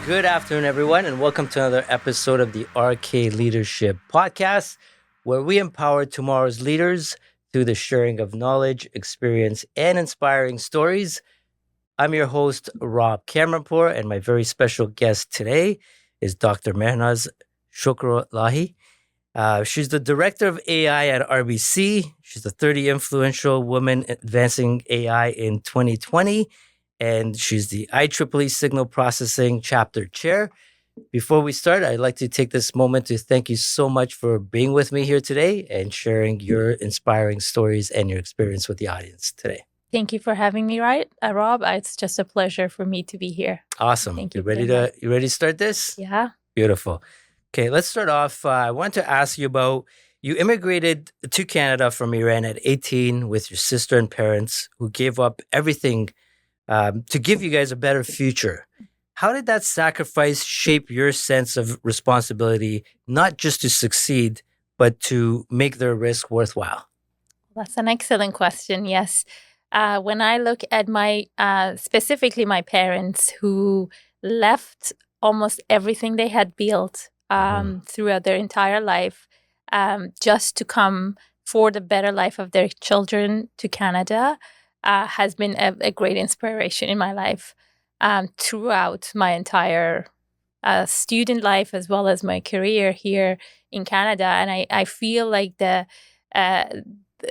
Good afternoon, everyone, and welcome to another episode of the RK Leadership Podcast, where we empower tomorrow's leaders through the sharing of knowledge, experience, and inspiring stories. I'm your host, Rob Cameronpour, and my very special guest today is Dr. Mehrnaz Shokrollahi. She's the director of AI at RBC. She's the 30 influential woman advancing AI in 2020, and she's the IEEE Signal Processing Chapter Chair. Before we start, I'd like to take this moment to thank you so much for being with me here today and sharing your inspiring stories and your experience with the audience today. Thank you for having me, Rob. It's just a pleasure for me to be here. Awesome. Thank You you. you ready to start this? Yeah. Beautiful. Okay, let's start off. I want to ask you about you immigrated to Canada from Iran at 18 with your sister and parents who gave up everything to give you guys a better future. How did that sacrifice shape your sense of responsibility, not just to succeed, but to make their risk worthwhile? That's an excellent question. Yes. When I look at specifically my parents who left almost everything they had built throughout their entire life just to come for the better life of their children to Canada has been a great inspiration in my life throughout my entire student life as well as my career here in Canada. And I feel like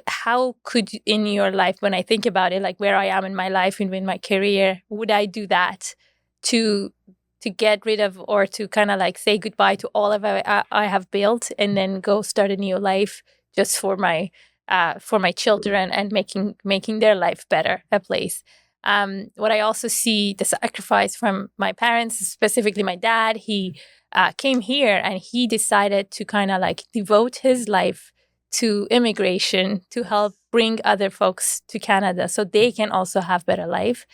how could in your life, when I think about it, like where I am in my life and in my career, would I do that to get rid of or to kind of like say goodbye to all of I have built and then go start a new life just for my children and making their life better, a place. What I also see the sacrifice from my parents, specifically my dad, he came here and he decided to kind of like devote his life to immigration to help bring other folks to Canada so they can also have better life.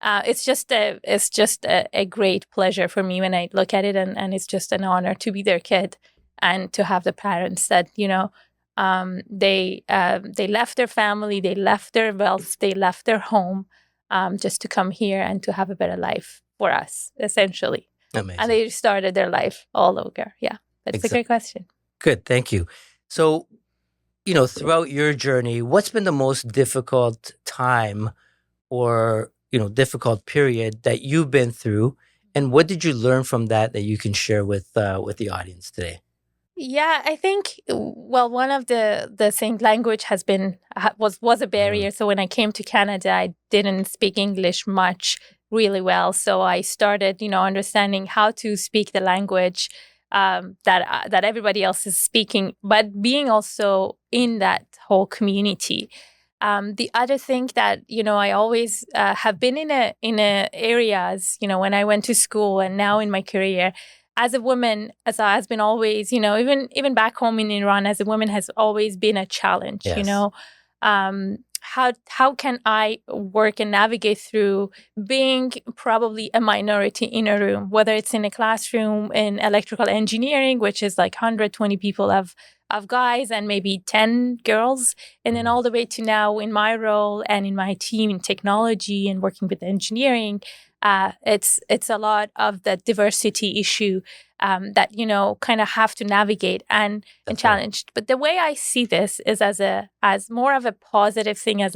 It's just a great pleasure for me when I look at it, and it's just an honor to be their kid and to have the parents that they left their family, they left their wealth, they left their home just to come here and to have a better life for us, essentially. Amazing. And they started their life all over. Yeah, that's a great question. Good, thank you. So, throughout your journey, what's been the most difficult time or, difficult period that you've been through? And what did you learn from that you can share with the audience today? Yeah, I think, one of the things, language was a barrier. So when I came to Canada, I didn't speak English much really well. So I started, understanding how to speak the language that everybody else is speaking, but being also in that whole community. The other thing that I always have been in a areas when I went to school and now in my career as a woman, as I has been always even back home in Iran as a woman has always been a challenge. Yes. How can I work and navigate through being probably a minority in a room, whether it's in a classroom in electrical engineering, which is like 120 people of guys and maybe 10 girls, and then all the way to now in my role and in my team in technology and working with engineering. It's a lot of the diversity issue that kind of have to navigate and challenge. But the way I see this is as more of a positive thing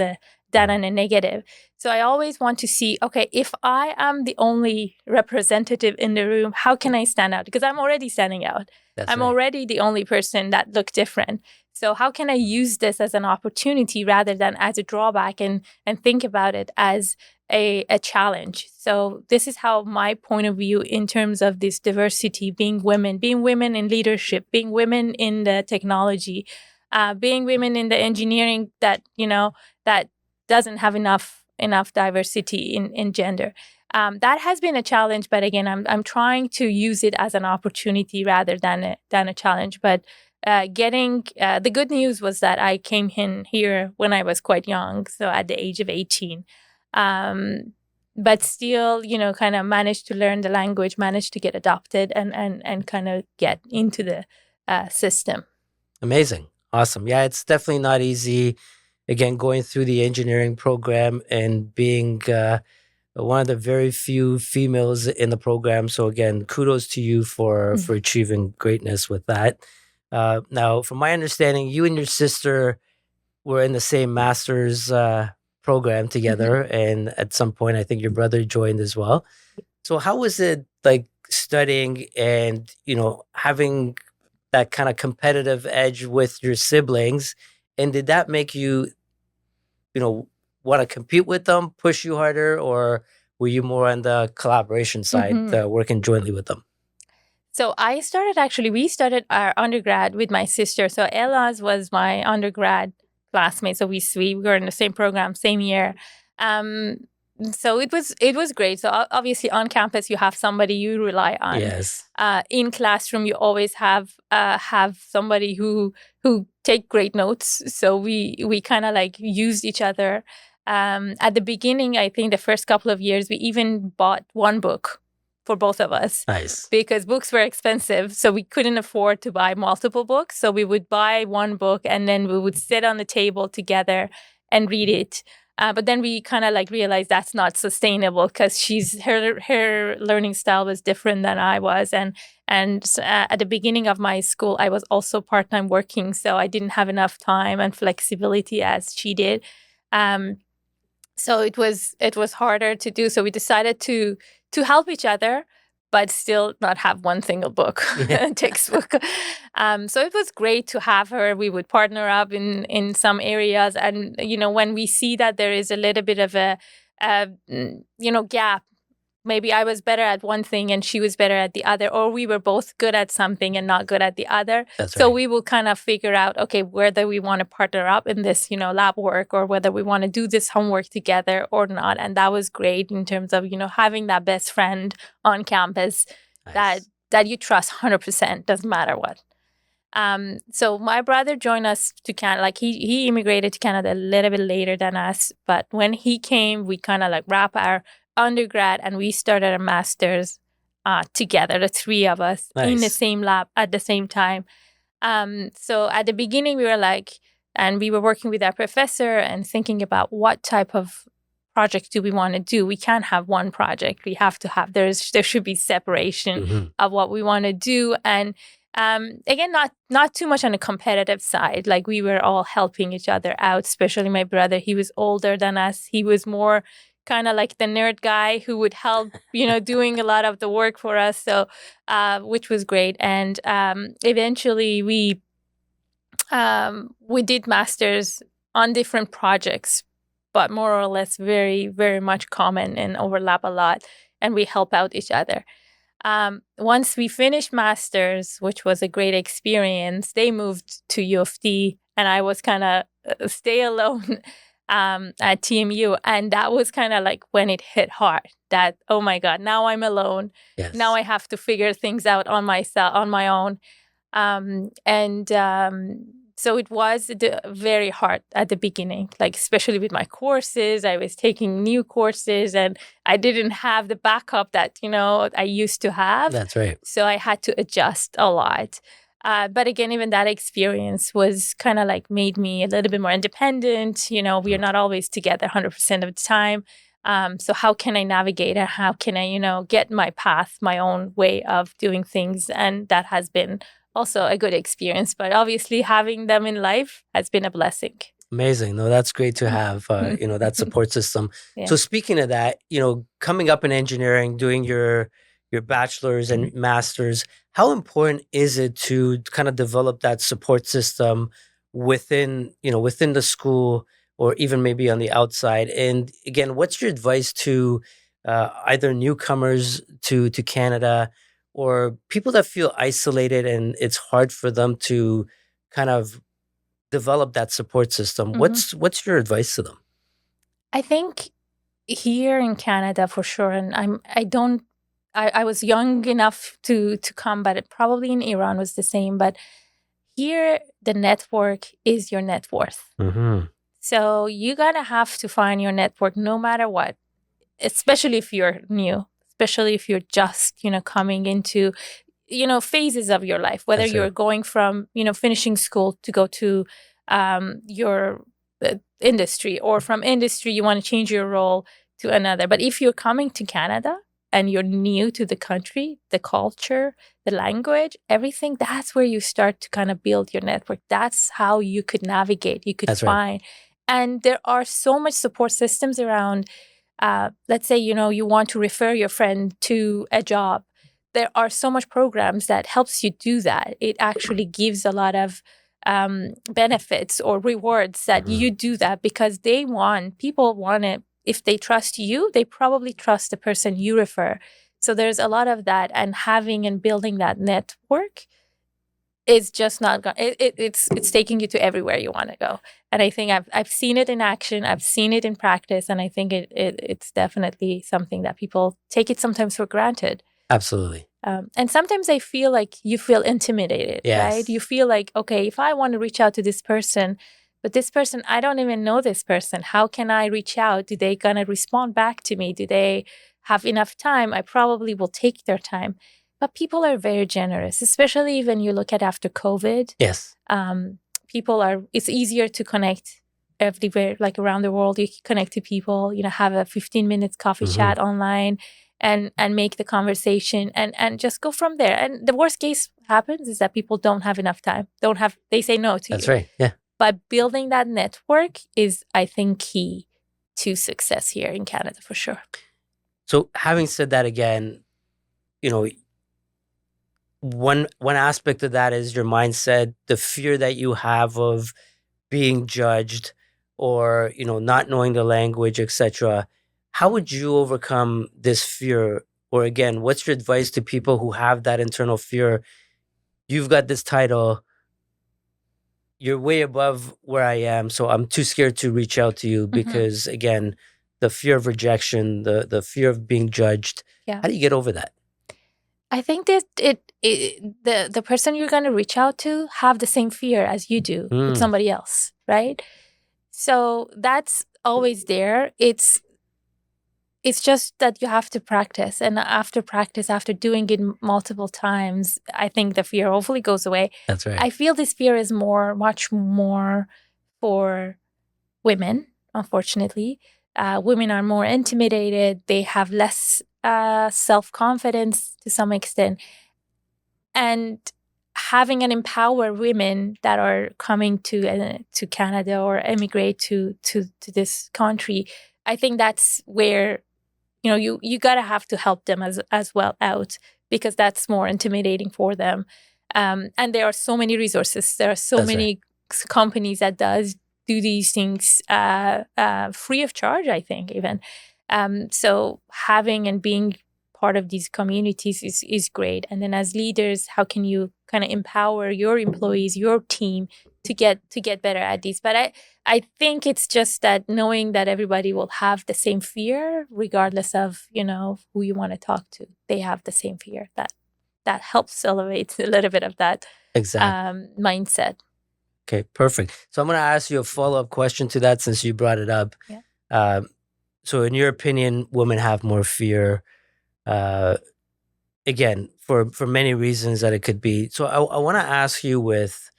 than a negative. So I always want to see, okay, if I am the only representative in the room, how can I stand out? Because I'm already standing out. I'm already the only person that look different. So how can I use this as an opportunity rather than as a drawback and think about it as a challenge? So this is how my point of view in terms of this diversity, being women in leadership, being women in the technology, being women in the engineering that doesn't have enough diversity in gender. That has been a challenge, but again, I'm trying to use it as an opportunity rather than a challenge. But getting the good news was that I came in here when I was quite young, so at the age of 18. But still, kind of managed to learn the language, managed to get adopted, and kind of get into the system. Amazing. Awesome. Yeah, it's definitely not easy. Again, going through the engineering program and being one of the very few females in the program. So again, kudos to you for achieving greatness with that. Now, from my understanding, you and your sister were in the same master's program together, and at some point, I think your brother joined as well. So how was it like studying and having that kind of competitive edge with your siblings? And did that make you want to compete with them, push you harder, or were you more on the collaboration side, working jointly with them? So we started our undergrad with my sister. So Ella's was my undergrad classmate. So we were in the same program, same year. So it was great. So obviously on campus you have somebody you rely on. Yes. In classroom you always have somebody who take great notes. So we kind of like used each other. At the beginning, I think the first couple of years, we even bought one book for both of us. Nice. Because books were expensive, so we couldn't afford to buy multiple books. So we would buy one book and then we would sit on the table together and read it. But then we kind of like realized that's not sustainable because her learning style was different than I was, and at the beginning of my school, I was also part-time working, so I didn't have enough time and flexibility as she did. So it was harder to do. So we decided to help each other, but still not have one single book, textbook. So it was great to have her. We would partner up in some areas, and when we see that there is a little bit of a gap. Maybe I was better at one thing and she was better at the other, or we were both good at something and not good at the other. So we will kind of figure out, okay, whether we want to partner up in this, lab work, or whether we want to do this homework together or not. And that was great in terms of, having that best friend on campus. Nice. that you trust 100%, doesn't matter what. So my brother joined us to Canada. Like he immigrated to Canada a little bit later than us, but when he came, we kind of like wrap our undergrad and we started a master's together, the three of us. Nice. In the same lab at the same time. So at the beginning we were like, and we were working with our professor and thinking about what type of project do we want to do. We can't have one project. We have to have, there should be separation of what we want to do. And again, not too much on the competitive side. Like we were all helping each other out, especially my brother. He was older than us. He was more kind of like the nerd guy who would help, doing a lot of the work for us. So, which was great. And eventually we did masters on different projects, but more or less very, very much common and overlap a lot. And we help out each other. Once we finished masters, which was a great experience, they moved to U of T and I was kind of stay alone at TMU. And that was kind of like when it hit hard that, oh my God, now I'm alone. Yes. Now I have to figure things out on my own. So it was very hard at the beginning, like especially with my courses. I was taking new courses and I didn't have the backup that, I used to have. That's right. So I had to adjust a lot. But again, even that experience was kind of like made me a little bit more independent. We are not always together 100% of the time. So how can I navigate and how can I, get my path, my own way of doing things? And that has been also a good experience. But obviously having them in life has been a blessing. Amazing. No, that's great to have, that support system. Yeah. So speaking of that, coming up in engineering, doing your bachelor's and master's, how important is it to kind of develop that support system within the school or even maybe on the outside? And again, what's your advice to either newcomers to Canada or people that feel isolated and it's hard for them to kind of develop that support system? What's your advice to them? I think here in Canada for sure, and I was young enough to come, but probably in Iran was the same. But here, the network is your net worth. So you're going to have to find your network no matter what, especially if you're new, especially if you're just, coming into, phases of your life, whether you're going from, finishing school to go to your industry, or from industry, you want to change your role to another. But if you're coming to Canada and you're new to the country, the culture, the language, everything, that's where you start to kind of build your network. That's how you could navigate, you could That's right. find. And there are so much support systems around. Let's say, you want to refer your friend to a job. There are so much programs that helps you do that. It actually gives a lot of benefits or rewards that you do that, because people want it. If they trust you, they probably trust the person you refer. So there's a lot of that, and having and building that network is just not going. It's taking you to everywhere you want to go. And I think I've seen it in action. I've seen it in practice, and I think it's definitely something that people take it sometimes for granted. Absolutely. And sometimes I feel like you feel intimidated, right? You feel like, okay, if I want to reach out to this person, but this person, I don't even know this person. How can I reach out? Do they gonna respond back to me? Do they have enough time? I probably will take their time. But people are very generous, especially when you look at after COVID. Yes. It's easier to connect everywhere, like around the world. You can connect to people, have a 15 minutes coffee chat online and make the conversation and just go from there. And the worst case happens is that people don't have enough time. They say no to you. That's right. Yeah. But building that network is, I think, key to success here in Canada for sure. So having said that, again, one aspect of that is your mindset, the fear that you have of being judged or, not knowing the language, etc. How would you overcome this fear? Or again, what's your advice to people who have that internal fear? You've got this title, you're way above where I am, so I'm too scared to reach out to you because, again, the fear of rejection, the fear of being judged. Yeah. How do you get over that? I think that the person you're going to reach out to have the same fear as you do with somebody else, right? So that's always there. It's just that you have to practice. And after practice, after doing it multiple times, I think the fear hopefully goes away. That's right. I feel this fear is much more for women, unfortunately. Women are more intimidated. They have less self-confidence to some extent. And having an empower women that are coming to Canada or emigrate to this country, I think that's where you gotta have to help them as well out, because that's more intimidating for them. And there are so many resources. There are so many companies that do these things free of charge, I think, even. So having and being part of these communities is great. And then as leaders, how can you kind of empower your employees, your team to get better at these? But I think it's just that knowing that everybody will have the same fear, regardless of, who you want to talk to. They have the same fear. That helps elevate a little bit of that mindset. Okay, perfect. So I'm going to ask you a follow-up question to that since you brought it up. Yeah. So in your opinion, women have more fear, again, for many reasons that it could be. So I want to ask you, with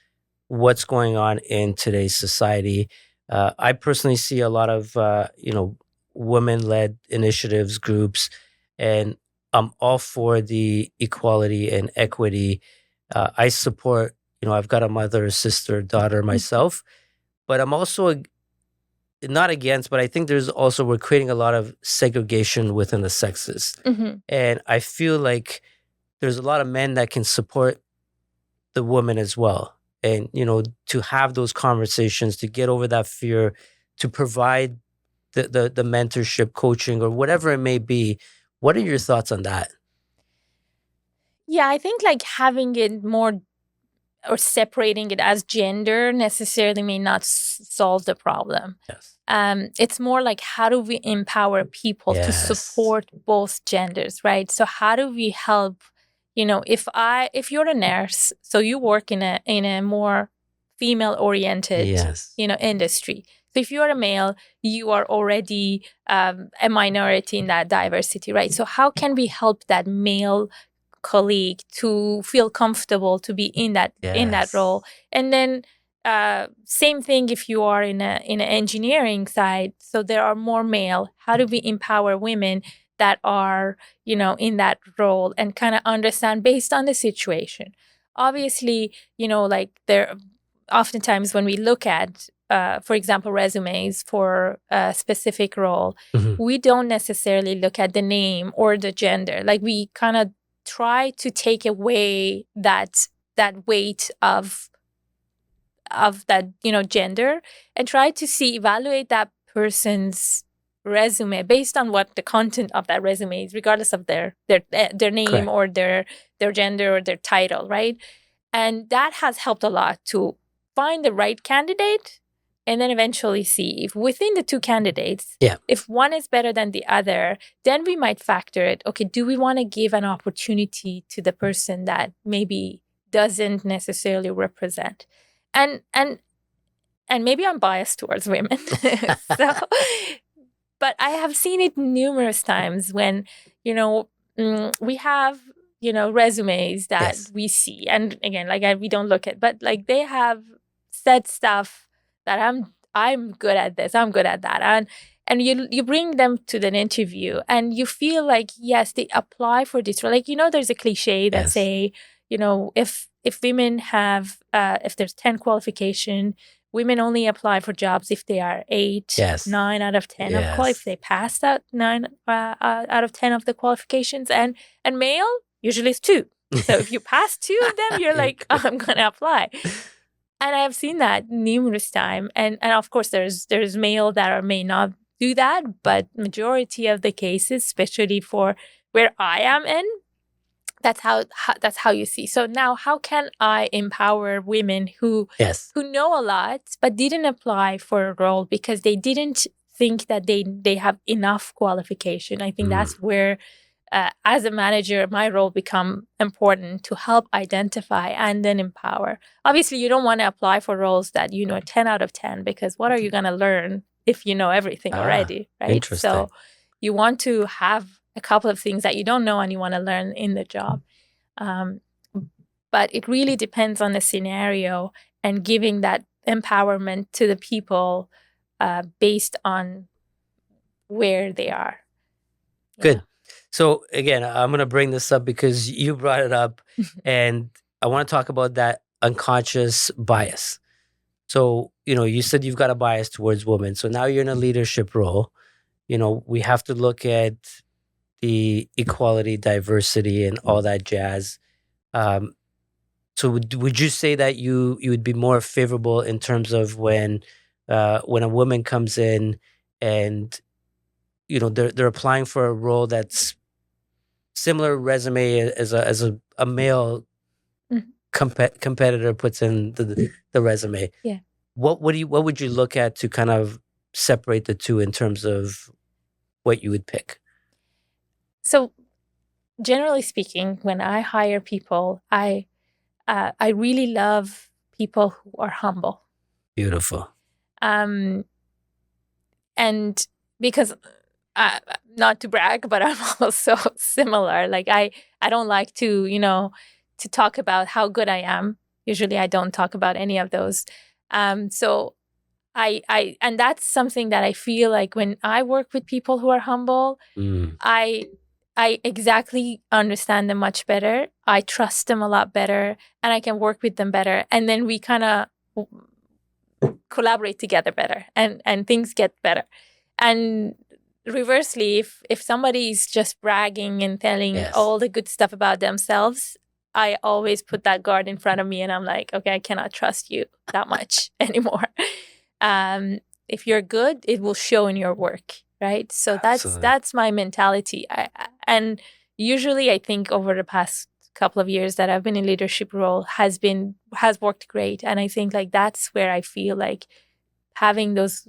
what's going on in today's society, I personally see a lot of, women-led initiatives, groups, and I'm all for the equality and equity. I support, I've got a mother, sister, daughter myself, but I'm also not against, but I think we're creating a lot of segregation within the sexes. And I feel like there's a lot of men that can support the woman as well. And, to have those conversations, to get over that fear, to provide the mentorship, coaching, or whatever it may be. What are your thoughts on that? Yeah, I think like having it more or separating it as gender necessarily may not solve the problem. Yes. It's more like, how do we empower people to support both genders, right? So how do we help, if you're a nurse, so you work in a more female-oriented, industry. So if you're a male, you are already a minority in that diversity, right? So how can we help that male colleague to feel comfortable to be in that role? And then same thing if you are in an engineering side. So there are more male. How do we empower women that are, in that role and kind of understand based on the situation? Obviously, like there, oftentimes when we look at, for example, resumes for a specific role, we don't necessarily look at the name or the gender. Like we kind of try to take away that weight of that gender and try to evaluate that person's resume based on what the content of that resume is, regardless of their name Correct. or their gender or their title, right? And that has helped a lot to find the right candidate and then eventually see if within the two candidates, if one is better than the other, then we might factor it. Okay, do we want to give an opportunity to the person that maybe doesn't necessarily represent? And maybe I'm biased towards women. But I have seen it numerous times when, we have, resumes that we see. And again, like we don't look at, but like they have said stuff that I'm good at this, I'm good at that. And you bring them to the interview and you feel like, yes, they apply for this role. Like, there's a cliche that say, if women have, if there's 10 qualification, women only apply for jobs if they are 8, 9 out of 10 of if they pass that 9 out of 10 of the qualifications, and male usually is 2. So if you pass 2 of them, you're like, oh, I'm gonna apply. And I have seen that numerous times. And of course, there's male that may not do that, but majority of the cases, especially for where I am in, that's how you see. So now, how can I empower women who know a lot but didn't apply for a role because they didn't think that they have enough qualification? I think that's where, as a manager, my role become important to help identify and then empower. Obviously, you don't want to apply for roles that 10 out of 10, because what are you going to learn if you know everything already, right? Interesting. So you want to have a couple of things that you don't know and you want to learn in the job. But it really depends on the scenario and giving that empowerment to the people based on where they are. Good. So again, I'm going to bring this up because you brought it up and I want to talk about that unconscious bias. So, you said you've got a bias towards women. So now you're in a leadership role. We have to look at the equality, diversity, and all that jazz. So would you say that you would be more favorable in terms of when a woman comes in and they're applying for a role that's similar resume as a male competitor puts in the resume? Yeah. What would you look at to kind of separate the two in terms of what you would pick? So generally speaking, when I hire people, I really love people who are humble. Beautiful. And because, not to brag, but I'm also similar. Like I don't like to, to talk about how good I am. Usually I don't talk about any of those. So and that's something that I feel like when I work with people who are humble, I exactly understand them much better. I trust them a lot better and I can work with them better. And then we kind of collaborate together better and things get better. And reversely, if somebody is just bragging and telling all the good stuff about themselves, I always put that guard in front of me and I'm like, okay, I cannot trust you that much anymore. If you're good, it will show in your work. Right. So that's my mentality. And usually I think over the past couple of years that I've been in leadership role has worked great. And I think like that's where I feel like having those,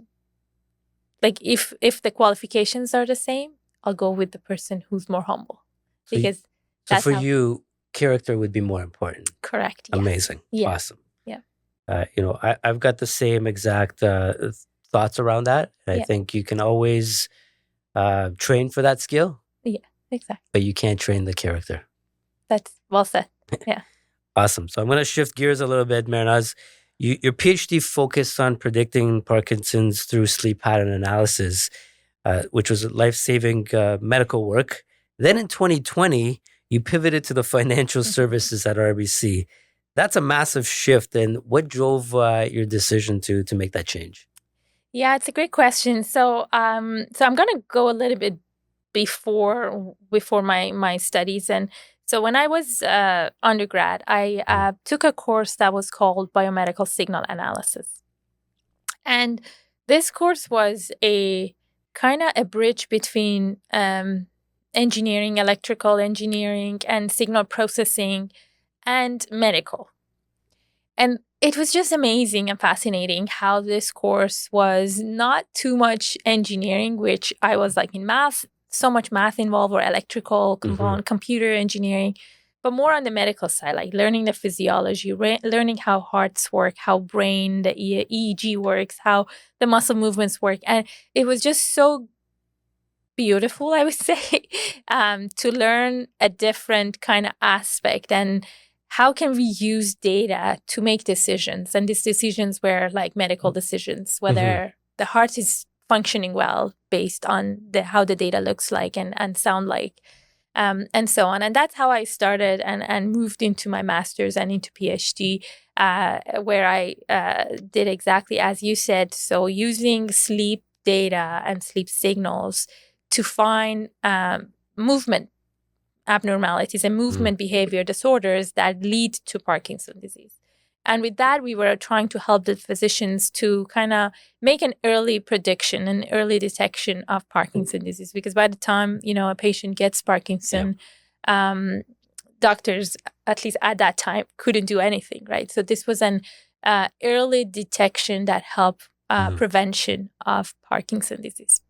like if the qualifications are the same, I'll go with the person who's more humble. Because so for you, character would be more important. Correct. Yes. Amazing. Yeah. Awesome. Yeah. I've got the same exact thoughts around that. I think you can always train for that skill. Yeah, exactly. But you can't train the character. That's well said. Yeah. Awesome. So I'm going to shift gears a little bit, Mehrnaz. Your PhD focused on predicting Parkinson's through sleep pattern analysis, which was life-saving medical work. Then in 2020, you pivoted to the financial services at RBC. That's a massive shift. And what drove your decision to make that change? Yeah, it's a great question. So I'm going to go a little bit before my studies. And so when I was undergrad, I took a course that was called biomedical signal analysis. And this course was a kind of a bridge between engineering, electrical engineering, and signal processing and medical. And it was just amazing and fascinating how this course was not too much engineering, which I was like in math, so much math involved, or electrical component, computer engineering, but more on the medical side, like learning the physiology, learning how hearts work, how brain, the EEG works, how the muscle movements work. And it was just so beautiful, I would say, to learn a different kind of aspect and how can we use data to make decisions? And these decisions were like medical decisions, whether the heart is functioning well based on how the data looks like and sound like, and so on. And that's how I started and moved into my master's and into PhD, where I did exactly as you said. So using sleep data and sleep signals to find movement abnormalities and movement behavior disorders that lead to Parkinson's disease. And with that, we were trying to help the physicians to kind of make an early prediction, an early detection of Parkinson's disease. Because by the time, a patient gets Parkinson, doctors, at least at that time, couldn't do anything, right? So this was an early detection that helped prevention of Parkinson's disease.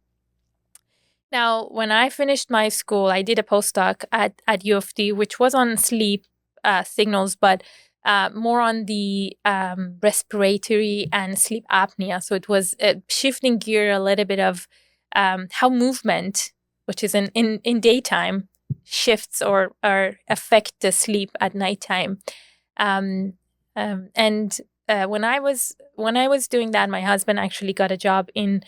Now, when I finished my school, I did a postdoc at U of T, which was on sleep signals, but more on the respiratory and sleep apnea. So it was shifting gear a little bit of how movement, which is in daytime, shifts or affect the sleep at nighttime. And when I was doing that, my husband actually got a job in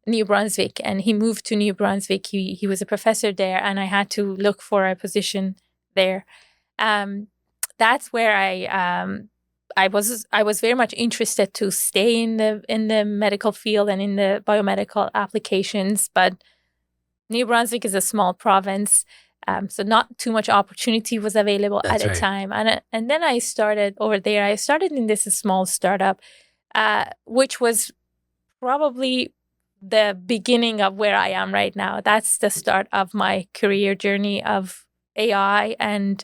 New Brunswick, and he moved to New Brunswick. He was a professor there, and I had to look for a position there. That's where I was very much interested to stay in the medical field and in the biomedical applications. But New Brunswick is a small province, so not too much opportunity was available at the time. And then I started over there. I started in this small startup, which was probably the beginning of where I am right now. That's the start of my career journey of AI and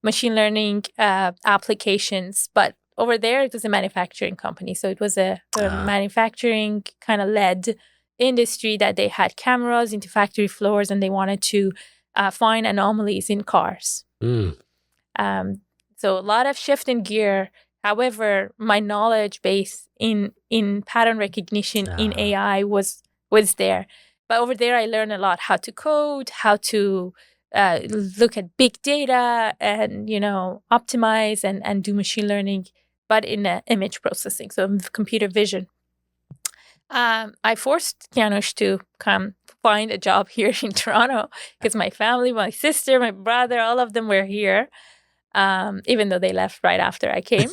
machine learning applications. But over there, it was a manufacturing company. So it was a manufacturing kind of led industry that they had cameras into factory floors and they wanted to find anomalies in cars. So a lot of shift in gear. However, my knowledge base in pattern recognition in AI was there. But over there, I learned a lot how to code, how to look at big data and, optimize and do machine learning, but in image processing, so computer vision. I forced Janusz to come find a job here in Toronto because my family, my sister, my brother, all of them were here. Even though they left right after I came.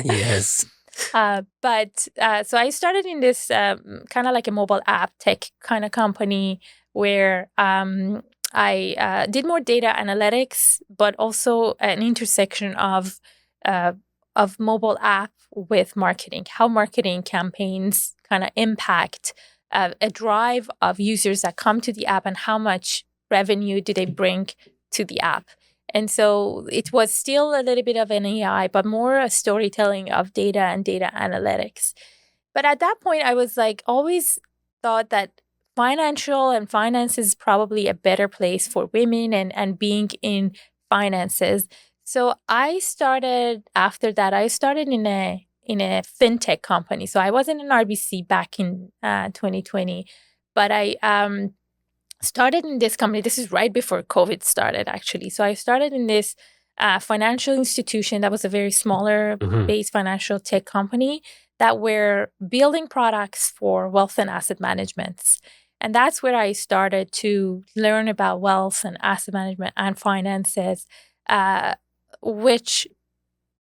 Yes. But so I started in this kind of like a mobile app tech kind of company where I did more data analytics, but also an intersection of mobile app with marketing, how marketing campaigns kind of impact a drive of users that come to the app and how much revenue do they bring to the app. And so it was still a little bit of an AI, but more a storytelling of data and data analytics. But at that point, I was like, always thought that financial and finance is probably a better place for women and being in finances. So after that, I started in a fintech company. So I was in an RBC back in 2020, but I started in this company. This is right before COVID started, actually. So I started in this financial institution that was a very smaller Mhm. based financial tech company that were building products for wealth and asset management. And that's where I started to learn about wealth and asset management and finances, which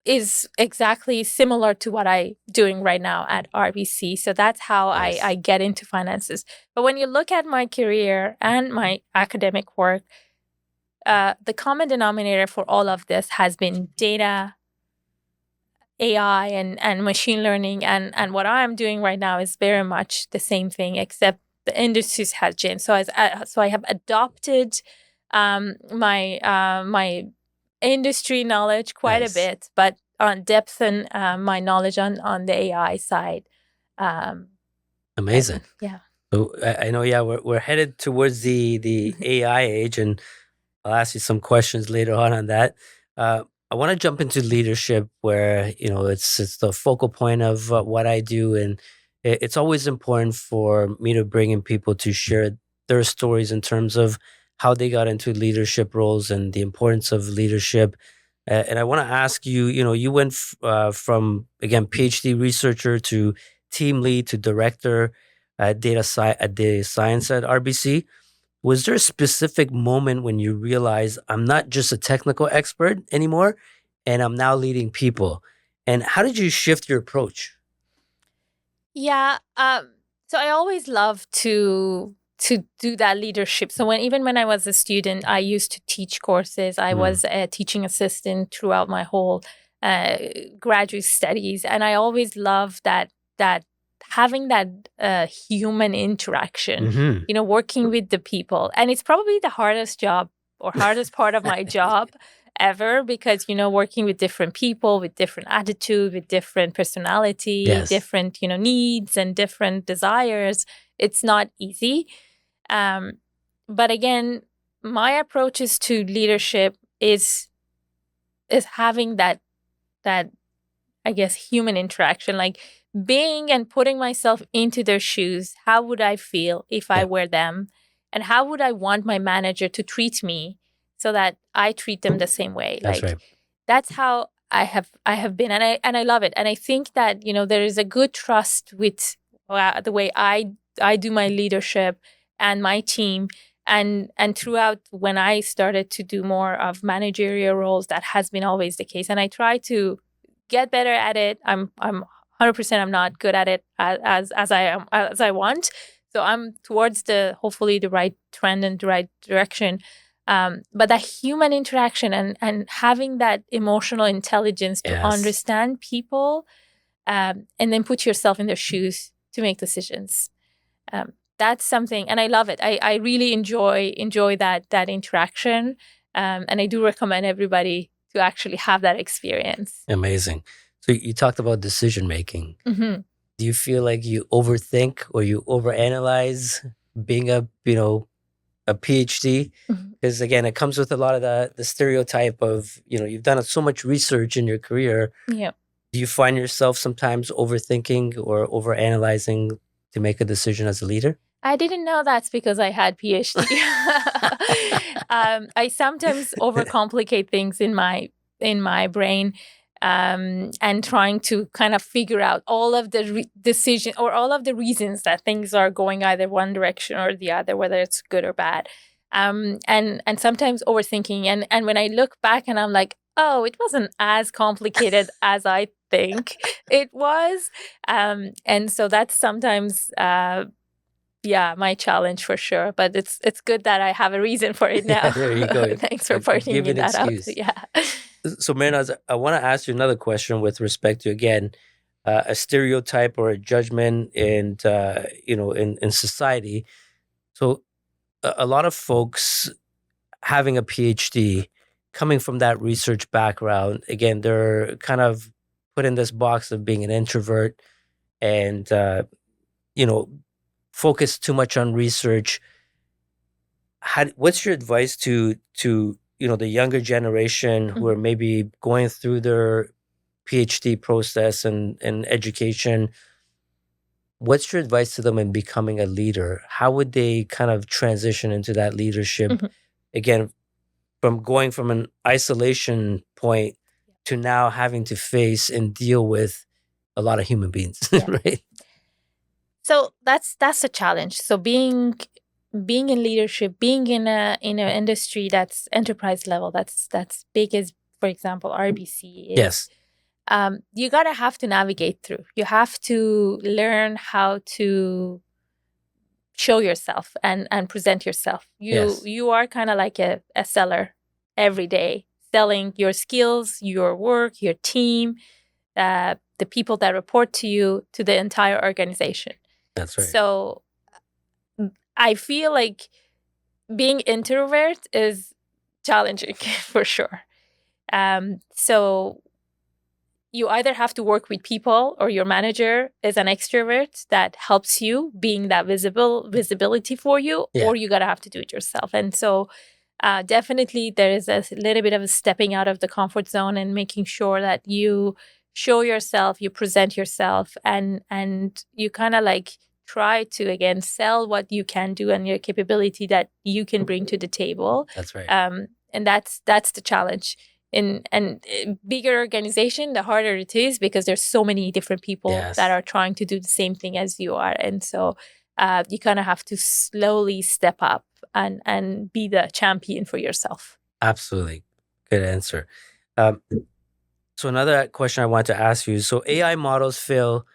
is exactly similar to what I'm doing right now at RBC. So that's how Nice. I get into finances. But when you look at my career and my academic work, the common denominator for all of this has been data, AI, and machine learning. And what I'm doing right now is very much the same thing, except the industries has changed. So I have adopted my industry knowledge quite a Nice. bit, but on depth and my knowledge on the AI side. Amazing. Yeah. So I know, yeah, we're headed towards the AI age, and I'll ask you some questions later on that. I want to jump into leadership, where it's the focal point of what I do, and it's always important for me to bring in people to share their stories in terms of how they got into leadership roles and the importance of leadership. And I want to ask you, you went from, again, PhD researcher to team lead to director at data science at RBC. Was there a specific moment when you realized I'm not just a technical expert anymore, and I'm now leading people? And how did you shift your approach? Yeah. So I always love to do that leadership. So even when I was a student, I used to teach courses. I was a teaching assistant throughout my whole uh, graduate studies, and I always loved that having that human interaction. Hmm. Working with the people, and it's probably the hardest job or hardest part of my job ever, because working with different people with different attitude, with different personality, Yes, different needs and different desires, it's not easy. um, but again, my approaches to leadership is having that I guess human interaction, like being and putting myself into their shoes. How would I feel if I yeah, were them? And how would I want my manager to treat me so that I treat them the same way? that's Like right. that's how I have been, and I love it. And I think that there is a good trust with the way I do my leadership and my team. And throughout, when I started to do more of managerial roles, that has been always the case. And I try to get better at it. I'm 100%. I'm not good at it as I want. So I'm towards the hopefully the right trend and the right direction. But that human interaction and having that emotional intelligence to Yes, understand people, and then put yourself in their shoes to make decisions. That's something, and I love it. I really enjoy that interaction, and I do recommend everybody to actually have that experience. amazing. So you talked about decision making. Hmm. Do you feel like you overthink or you overanalyze being a PhD? Hmm. Because again, it comes with a lot of the stereotype of, you've done so much research in your career. Yeah. Do you find yourself sometimes overthinking or overanalyzing to make a decision as a leader? I didn't know that's because I had PhD. I sometimes overcomplicate things in my brain, and trying to kind of figure out all of the decision or all of the reasons that things are going either one direction or the other, whether it's good or bad. And sometimes overthinking. And when I look back and I'm like, oh, it wasn't as complicated as I think it was. And so that's sometimes yeah, my challenge for sure. But it's good that I have a reason for it Yeah, now. there you go. Thanks for A pointing given that out. excuse. Yeah. So, Mehrnaz, I want to ask you another question with respect to, again, a stereotype or a judgment in society. So, a lot of folks having a PhD, coming from that research background, again, they're kind of put in this box of being an introvert and you know focus too much on research. What's your advice to the younger generation who are Mhm. maybe going through their PhD process and education? What's your advice to them in becoming a leader? How would they kind of transition into that leadership, Mhm. again, from going from an isolation point to now having to face and deal with a lot of human beings, right? So that's a challenge. So being in leadership, being in an industry that's enterprise level, that's big as, for example, RBC is. Yes. You gotta have to navigate through. You have to learn how to show yourself and present yourself. You are kind of like a seller every day, selling your skills, your work, your team, the people that report to you, to the entire organization. That's right. So I feel like being introvert is challenging for sure. So you either have to work with people, or your manager is an extrovert that helps you, being that visibility for you, or you gotta have to do it yourself. And so definitely there is a little bit of a stepping out of the comfort zone and making sure that you show yourself, you present yourself, and you kind of like try to, again, sell what you can do and your capability that you can bring to the table. That's right. And that's the challenge. And bigger organization, the harder it is, because there's so many different people that are trying to do the same thing as you are. And so you kind of have to slowly step up and be the champion for yourself. Absolutely. Good answer. So another question I want to ask you. So AI models fail,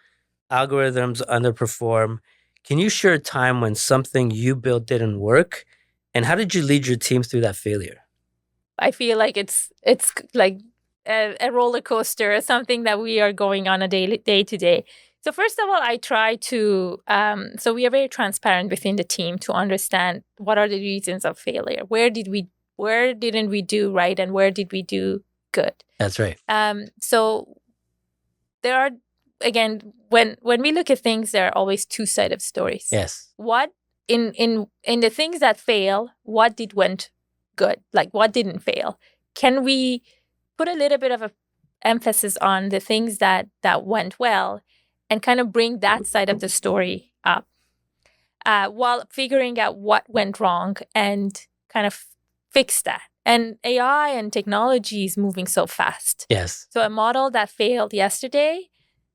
algorithms underperform. Can you share a time when something you built didn't work? And how did you lead your team through that failure? I feel like it's like a roller coaster, something that we are going on a day to day. So first of all, I try to, so we are very transparent within the team to understand what are the reasons of failure. Where didn't we do right, and where did we do good? That's right. So there are, again, when we look at things, there are always two sides of stories. Yes. What in the things that fail, what went good? Like, what didn't fail? Can we put a little bit of a emphasis on the things that went well, and kind of bring that side of the story up, while figuring out what went wrong and kind of fix that? And AI and technology is moving so fast. Yes. So a model that failed yesterday,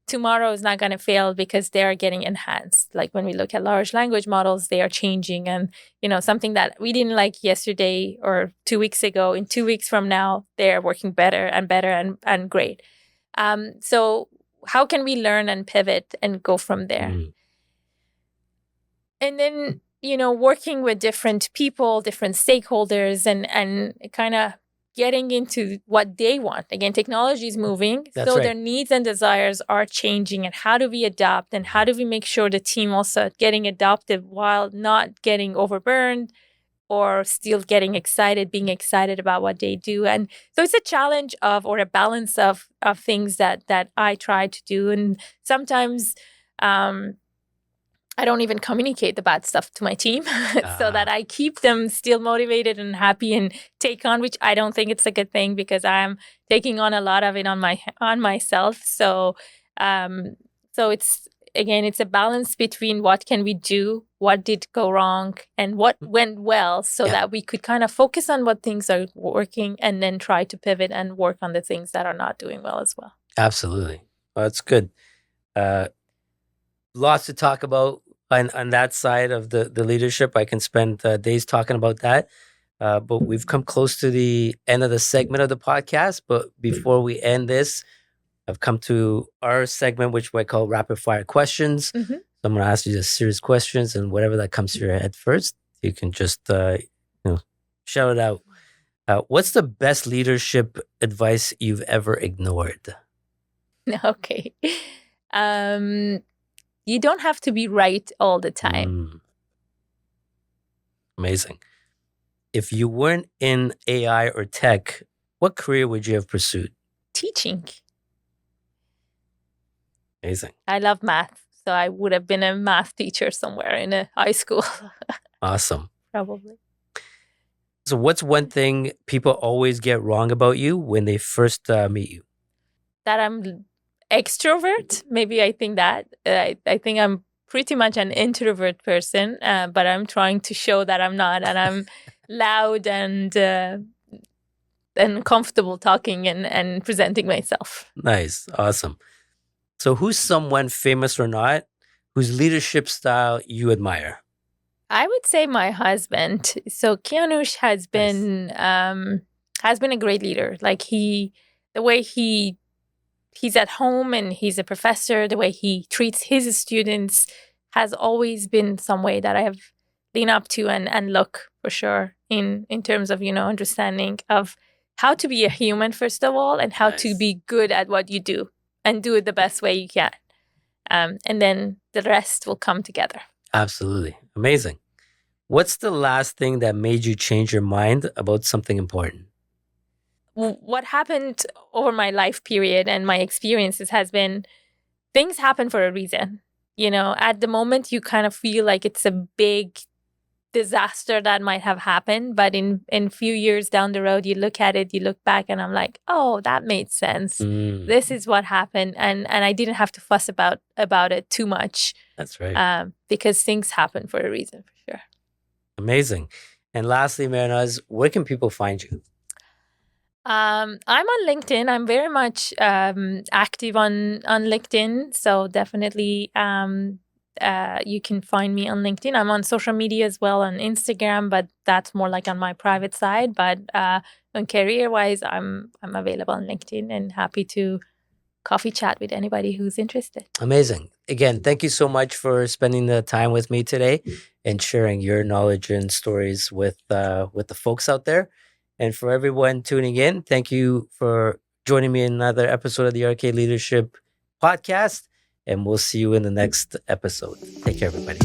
tomorrow is not going to fail, because they are getting enhanced. Like when we look at large language models, they are changing. And, something that we didn't like yesterday or 2 weeks ago, in 2 weeks from now, they're working better and better and great. So how can we learn and pivot and go from there? And then, working with different people, different stakeholders, and kind of getting into what they want. Again, technology is moving, so their needs and desires are changing. And how do we adapt? And how do we make sure the team also getting adaptive while not getting overburned, or still getting excited, being excited about what they do? And so it's a challenge or a balance of things that I try to do. And sometimes I don't even communicate the bad stuff to my team so that I keep them still motivated and happy and take on, which I don't think it's a good thing, because I'm taking on a lot of it on myself. So it's, again, it's a balance between what can we do, what did go wrong, and what went well, so that we could kind of focus on what things are working, and then try to pivot and work on the things that are not doing well as well. Absolutely. Well, that's good. Lots to talk about on that side of the leadership. I can spend days talking about that. But we've come close to the end of the segment of the podcast. But before we end this, I've come to our segment, which I call rapid fire questions. So I'm going to ask you just serious questions, and whatever that comes to your head first, you can just shout it out. What's the best leadership advice you've ever ignored? Okay. You don't have to be right all the time. Amazing. If you weren't in AI or tech, what career would you have pursued? Teaching. Amazing. I love math, so I would have been a math teacher somewhere in a high school. Awesome. Probably. So what's one thing people always get wrong about you when they first meet you? That I'm extrovert. Maybe I think that. I think I'm pretty much an introvert person, but I'm trying to show that I'm not, and I'm loud and and comfortable talking and presenting myself. Nice. Awesome. So who's someone, famous or not, whose leadership style you admire? I would say my husband. So Kianush has been a great leader. Like the way he's at home and he's a professor, the way he treats his students has always been some way that I have leaned up to and look for sure in terms of, understanding of how to be a human, first of all, and how to Nice. be good at what you do and do it the best way you can. And then the rest will come together. Absolutely. Amazing. What's the last thing that made you change your mind about something important? What happened over my life period and my experiences has been things happen for a reason. At the moment you kind of feel like it's a big disaster that might have happened, but in few years down the road you look at it, you look back, and I'm like, oh, that made sense. This is what happened, and I didn't have to fuss about it too much. That's right. Because things happen for a reason, for sure. Amazing. And lastly, Mehrnaz, where can people find you? I'm on LinkedIn. I'm very much active on LinkedIn. So definitely you can find me on LinkedIn. I'm on social media as well, on Instagram, but that's more like on my private side. But on career-wise, I'm available on LinkedIn and happy to coffee chat with anybody who's interested. Amazing. Again, thank you so much for spending the time with me today and sharing your knowledge and stories with the folks out there. And for everyone tuning in, thank you for joining me in another episode of the RK Leadership Podcast. And we'll see you in the next episode. Take care, everybody.